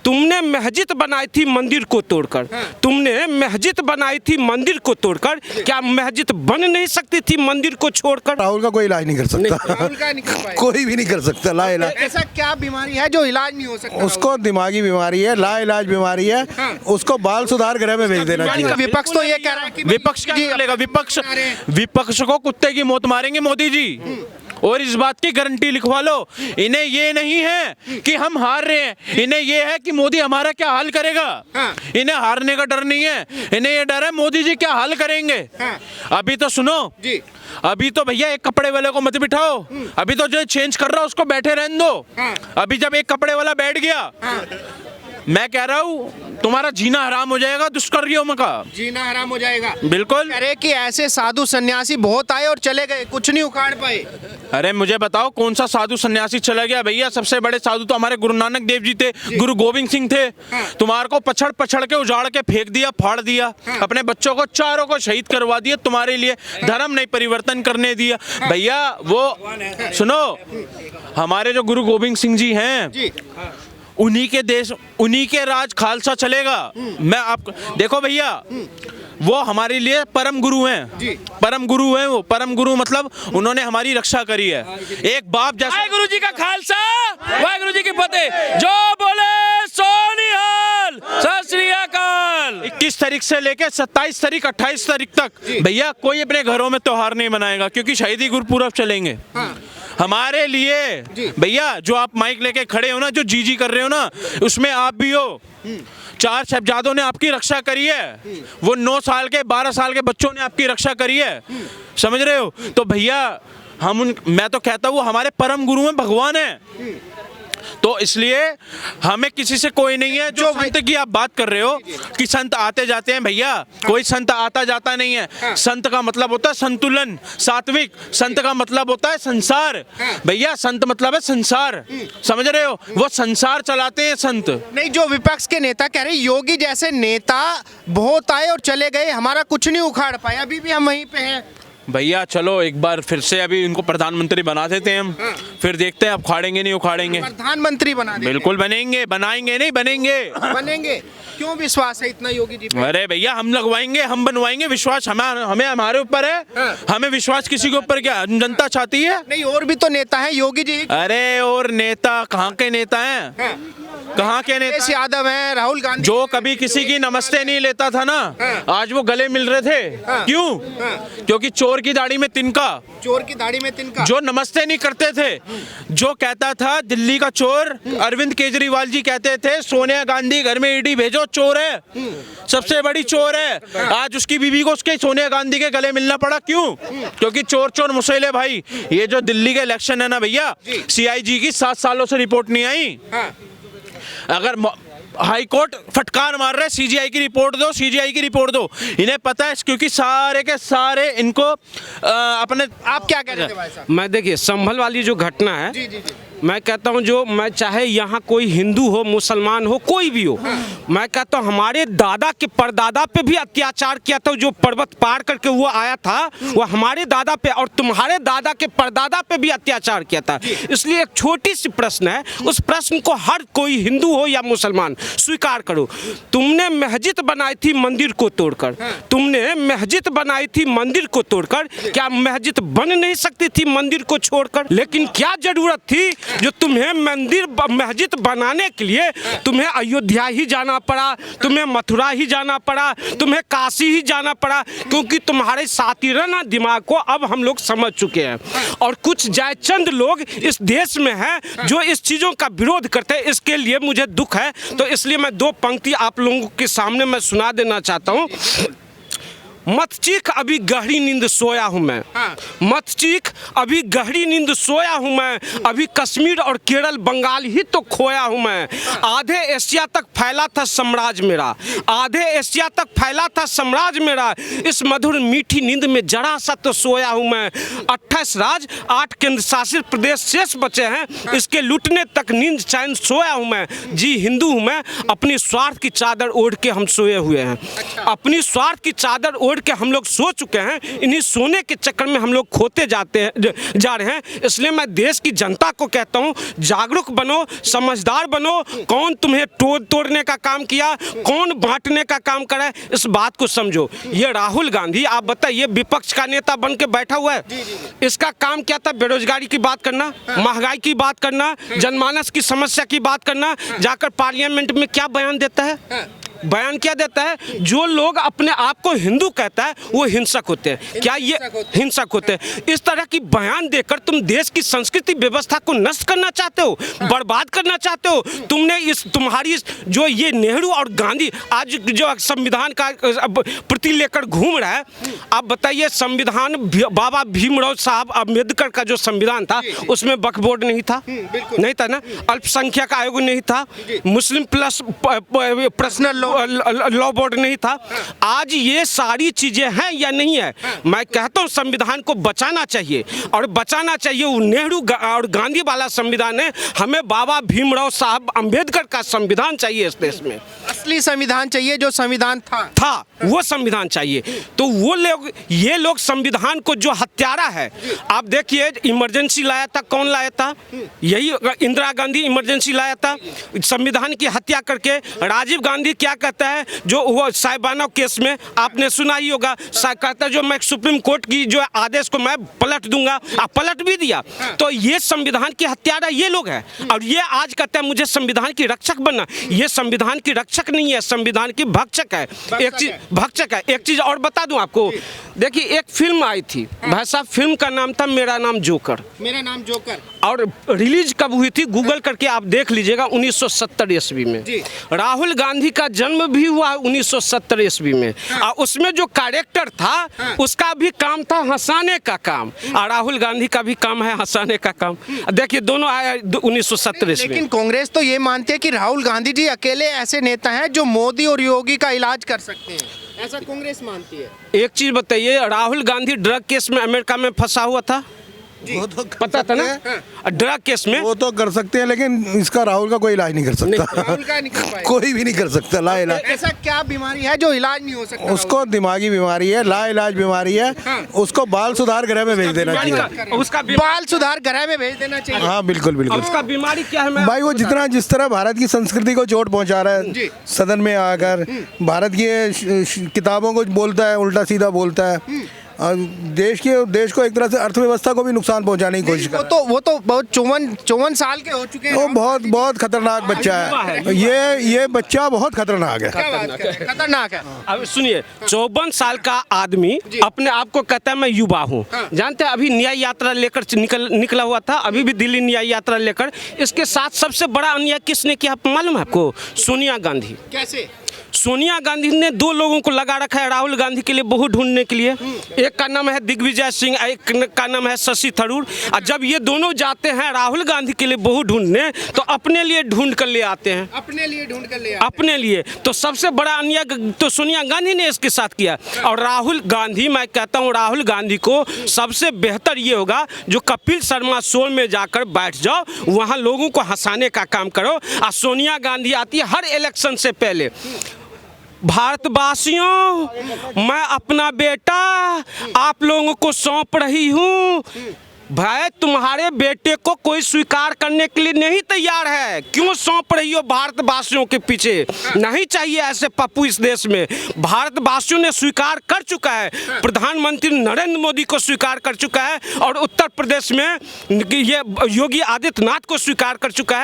तुमने मस्जिद बनाई थी मंदिर को तोड़कर, तुमने मस्जिद बनाई थी मंदिर को तोड़कर, क्या मस्जिद बन नहीं सकती थी मंदिर को छोड़कर? राहुल का कोई इलाज नहीं कर सकता, राहुल का नहीं कर पाएगा। कोई भी नहीं कर सकता ला इलाज। ऐसा क्या बीमारी है जो इलाज नहीं हो सकता? उसको दिमागी बीमारी है, ला इलाज बीमारी है, उसको बाल सुधार गृह में भेज देना चाहिए। विपक्ष तो ये कह रहा है कि विपक्ष क्या बोलेगा? विपक्ष को कुत्ते की मौत मारेंगे मोदी जी, और इस बात की गारंटी लिखवा लो। इन्हें ये नहीं है कि हम हार रहे हैं, इन्हें ये है कि मोदी हमारा क्या हाल करेगा। इन्हें हारने का डर नहीं है, इन्हें ये डर है मोदी जी क्या हाल करेंगे। अभी तो सुनो जी, अभी तो भैया एक कपड़े वाले को मत बिठाओ, अभी तो जो चेंज कर रहा है उसको बैठे रहने दो। अभी जब एक कपड़े वाला बैठ गया, मैं कह रहा हूँ तुम्हारा जीना हराम हो जाएगा, दुष्कर्मियों का जीना हराम हो जाएगा। बिल्कुल। कह रहे कि ऐसे साधु सन्यासी बहुत आए और चले गए, कुछ नहीं उखाड़ पाए। अरे मुझे बताओ कौन सा साधु सन्यासी चला गया? भैया सबसे बड़े साधु तो हमारे गुरु नानक देव जी थे, गुरु गोविंद सिंह थे। तुम्हारे को पछड़ पछड़ के उजाड़ के फेंक दिया, फाड़ दिया, अपने बच्चों को चारों को शहीद करवा दिया, तुम्हारे लिए धर्म नहीं परिवर्तन करने दिया। भैया वो सुनो, हमारे जो गुरु गोविंद सिंह जी हैं, उन्हीं के देश उन्हीं के राज खालसा चलेगा। मैं आपको देखो भैया, वो हमारे लिए परम गुरु हैं, परम गुरु हैं। वो परम गुरु मतलब उन्होंने हमारी रक्षा करी है। एक बाप जैसा वाहेगुरु जी का खालसा, वाहेगुरु जी की फतेह। जो बोले सो निहाल, सत श्री अकाल। 21 तारीख से लेके 27 तारीख 28 तारीख तक भैया कोई अपने घरों में त्योहार नहीं मनाएगा, क्योंकि शहीदी गुरपुरब चलेंगे। हमारे लिए भैया जो आप माइक लेके खड़े हो ना, जो जी कर रहे हो ना, उसमें आप भी हो। 4 साहिबजादों ने आपकी रक्षा करी है, वो 9 साल के 12 साल के बच्चों ने आपकी रक्षा करी है, समझ रहे हो? तो भैया मैं तो कहता हूँ हमारे परम गुरु हैं, भगवान है। तो इसलिए हमें किसी से कोई नहीं है। जो संत की आप बात कर रहे हो कि संत आते जाते हैं, भैया कोई संत आता जाता नहीं है। संत का मतलब होता है संतुलन, सात्विक। संत का मतलब होता है संसार। भैया संत मतलब है संसार, समझ रहे हो? वो संसार चलाते हैं संत। नहीं, जो विपक्ष के नेता कह रहे योगी जैसे नेता बहुत आए और चले गए, हमारा कुछ नहीं उखाड़ पाए, अभी भी हम वहीं पे हैं। भैया चलो एक बार फिर से अभी इनको प्रधानमंत्री बना देते हैं हम, फिर देखते हैं अब उखाड़ेंगे नहीं उखाड़ेंगे। प्रधानमंत्री बना देते बिल्कुल बनेंगे, बनाएंगे नहीं बनेंगे। बनेंगे। क्यों विश्वास है इतना योगी जी पे? अरे भैया हम लगवाएंगे, हम बनवाएंगे। विश्वास हमें हमारे ऊपर है, हमें विश्वास किसी के ऊपर क्या जनता चाहती है? नहीं, और भी तो नेता है योगी जी। अरे और नेता कहाँ के नेता हैं? कहाँ के नेता? अखिलेश यादव है, राहुल गांधी। जो कभी किसी की नमस्ते नहीं लेता था ना, आज वो गले मिल रहे थे। क्यों? क्योंकि चोर की दाढ़ी में तिनका, चोर की दाढ़ी में तिनका। जो नमस्ते नहीं करते थे, जो कहता था दिल्ली का चोर अरविंद केजरीवाल जी कहते थे सोनिया गांधी घर में ईडी भेजो, चोर है, सबसे बड़ी चोर है। आज उसकी बीवी को उसके सोनिया गांधी के गले मिलना पड़ा। क्यों? क्योंकि चोर चोर मुसैले भाई। ये जो दिल्ली के इलेक्शन है ना भैया, CIG की 7 सालों से रिपोर्ट नहीं आई। अगर हाई कोर्ट फटकार मार रहे, CGI की रिपोर्ट दो, CGI की रिपोर्ट दो। इन्हें पता है क्योंकि सारे के सारे इनको अपने। आप क्या कह रहे थे भाई साहब? मैं देखिए संभल वाली जो घटना है, जी जी जी। मैं कहता हूं जो मैं चाहे यहाँ कोई हिंदू हो, मुसलमान हो, कोई भी हो, मैं कहता हूं हमारे दादा के परदादा पे भी अत्याचार किया था। जो पर्वत पार करके वो आया था, वो हमारे दादा पे और तुम्हारे दादा के परदादा पे भी अत्याचार किया था। इसलिए एक छोटी सी प्रश्न है, उस प्रश्न को हर कोई हिंदू हो या मुसलमान स्वीकार करो। तुमने मस्जिद बनाई थी मंदिर को तोड़कर, तुमने मस्जिद बनाई थी मंदिर को तोड़कर, क्या मस्जिद बन नहीं सकती थी मंदिर को छोड़कर? लेकिन क्या जरूरत थी जो तुम्हें मस्जिद बनाने के लिए तुम्हें अयोध्या ही जाना पड़ा, तुम्हें मथुरा ही जाना पड़ा, तुम्हें काशी ही जाना पड़ा? क्योंकि तुम्हारे सातिराना दिमाग को अब हम लोग समझ चुके हैं, और कुछ जयचंद लोग इस देश में हैं जो इस चीज़ों का विरोध करते हैं। इसके लिए मुझे दुख है, तो इसलिए मैं 2 पंक्ति आप लोगों के सामने मैं सुना देना चाहता हूँ। मत चीख अभी गहरी नींद सोया हूँ मैं, मत चीख अभी गहरी नींद सोया हूँ मैं, अभी कश्मीर और केरल बंगाल ही तो खोया हूँ मैं। आधे एशिया तक फैला था साम्राज्य मेरा, आधे एशिया तक फैला था साम्राज्य मेरा, इस मधुर मीठी नींद में जरा सा तो सोया हूँ मैं। 28 राज्य 8 केंद्र शासित प्रदेश शेष बचे हैं, इसके लूटने तक नींद चैन सोया हूँ मैं। जी हिंदू हूँ मैं, अपनी स्वार्थ की चादर ओढ़ के हम सोए हुए हैं, अपनी स्वार्थ की चादर छोड़ के हम लोग सो चुके हैं। इन्हीं सोने के चक्कर में हम लोग खोते जा रहे हैं। इसलिए मैं देश की जनता को कहता हूँ, जागरूक बनो, समझदार बनो। कौन तुम्हें तोड़ने का काम किया, कौन बांटने का काम करा है, इस बात को समझो। ये राहुल गांधी, आप बताइए, विपक्ष का नेता बन के बैठा हुआ है। इसका काम क्या था? बेरोजगारी की बात करना, महंगाई की बात करना, जनमानस की समस्या की बात करना। जाकर पार्लियामेंट में क्या बयान देता है? बयान क्या देता है? जो लोग अपने आप को हिंदू कहता है वो हिंसक होते हैं। क्या ये हिंसक होते हैं? इस तरह की बयान देकर तुम देश की संस्कृति व्यवस्था को नष्ट करना चाहते हो, बर्बाद करना चाहते हो। तुमने तुम्हारी जो ये नेहरू और गांधी आज जो संविधान का प्रति लेकर घूम रहा है, आप बताइए, संविधान बाबा भीमराव साहब अम्बेडकर का जो संविधान था उसमें वक्फ बोर्ड नहीं था, नहीं था ना, अल्पसंख्यक आयोग नहीं था, Muslim plus personal law board नहीं था। आज ये सारी चीजें हैं या नहीं है? मैं कहता हूं संविधान को बचाना चाहिए, और बचाना चाहिए। वो नेहरू और गांधी वाला संविधान है, हमें बाबा भीमराव साहब अम्बेडकर का संविधान चाहिए। इस देश में असली संविधान चाहिए, जो संविधान था वो संविधान चाहिए। तो वो लोग, ये लोग संविधान को जो हत्यारा है, आप देखिए, इमरजेंसी लाया था, कौन लाया था? यही इंदिरा गांधी इमरजेंसी लाया था, संविधान की हत्या करके। राजीव गांधी क्या कहता है, जो वो साहिबाना केस में आपने सुना ही होगा, कहता है जो मैं सुप्रीम कोर्ट की जो आदेश को मैं पलट दूंगा, पलट भी दिया। तो ये संविधान की हत्यारा ये लोग हैं, और ये आज कहते हैं मुझे संविधान की रक्षक बनना। ये संविधान की रक्षक नहीं है, संविधान की भक्षक है। एक चीज और बता दूं आपको, देखिए, एक फिल्म आई थी भाई साहब, फिल्म का नाम था मेरा नाम जोकर। मेरा नाम जोकर। और रिलीज कब हुई थी? गूगल करके आप देख लीजिएगा, 1970 ईस्वी में। राहुल गांधी का जन्म भी हुआ 1970 ईस्वी में। और उसमें जो कैरेक्टर था उसका भी काम था हंसाने का काम, और राहुल गांधी का भी काम है हंसाने का काम। देखिए, दोनों आया 1970 ईस्वी। लेकिन कांग्रेस तो ये मानती है कि राहुल गांधी जी अकेले ऐसे नेता हैं जो मोदी और योगी का इलाज कर सकते हैं, ऐसा कांग्रेस मानती है। एक चीज बताइए, राहुल गांधी ड्रग केस में अमेरिका में फंसा हुआ था, वो तो पता था ना, ड्रग केस में। वो तो कर सकते हैं, लेकिन इसका राहुल का कोई इलाज नहीं कर सकता। राहुल का नहीं कर पाएगा। कोई भी नहीं कर सकता ला इलाज। ऐसा क्या बीमारी है जो इलाज नहीं हो सकता? उसको दिमागी बीमारी है, ला इलाज बीमारी है। उसको बाल सुधार गृह में भेज देना चाहिए। उसका बाल सुधार गृह में भेज देना चाहिए। हाँ, बिल्कुल बिल्कुल। उसका बीमारी क्या है? भाई, वो जिस तरह भारत की संस्कृति को चोट पहुंचा रहा है, सदन में आकर भारत की किताबों को बोलता है, उल्टा सीधा बोलता है, और देश को एक तरह से अर्थव्यवस्था को भी नुकसान पहुंचाने की कोशिश कर रहा है। वो तो बहुत 54 साल के हो चुके हैं। वो बहुत खतरनाक बच्चा है। ये बच्चा बहुत खतरनाक है। खतरनाक है। अब सुनिए, 54 साल का आदमी अपने आप को कहता है मैं युवा हूँ। जानते हैं, अभी न्याय यात्रा लेकर निकला हुआ था, अभी भी दिल्ली न्याय यात्रा लेकर। इसके साथ सबसे बड़ा अन्याय किसने किया मालूम है आपको? सोनिया गांधी। कैसे? सोनिया गांधी ने 2 लोगों को लगा रखा है राहुल गांधी के लिए बहू ढूंढने के लिए। एक का नाम है दिग्विजय सिंह, एक का नाम है शशि थरूर। और जब ये दोनों जाते हैं राहुल गांधी के लिए बहू ढूंढने, तो अपने लिए ढूंढ कर ले आते हैं, अपने लिए ढूंढ कर ले अपने लिए। तो सबसे बड़ा अन्याय तो सोनिया गांधी ने इसके साथ किया। और राहुल गांधी, मैं कहता हूँ राहुल गांधी को सबसे बेहतर ये होगा जो कपिल शर्मा शो में जाकर बैठ जाओ, वहाँ लोगों को हंसाने का काम करो। और सोनिया गांधी आती है हर इलेक्शन से पहले, भारतवासियों, मैं अपना बेटा आप लोगों को सौंप रही हूँ। भाई, तुम्हारे बेटे को कोई स्वीकार करने के लिए नहीं तैयार है, क्यों सौंप रही हो भारतवासियों के पीछे? नहीं चाहिए ऐसे पप्पू इस देश में। भारतवासियों ने स्वीकार कर चुका है, प्रधानमंत्री नरेंद्र मोदी को स्वीकार कर चुका है, और उत्तर प्रदेश में ये योगी आदित्यनाथ को स्वीकार कर चुका है।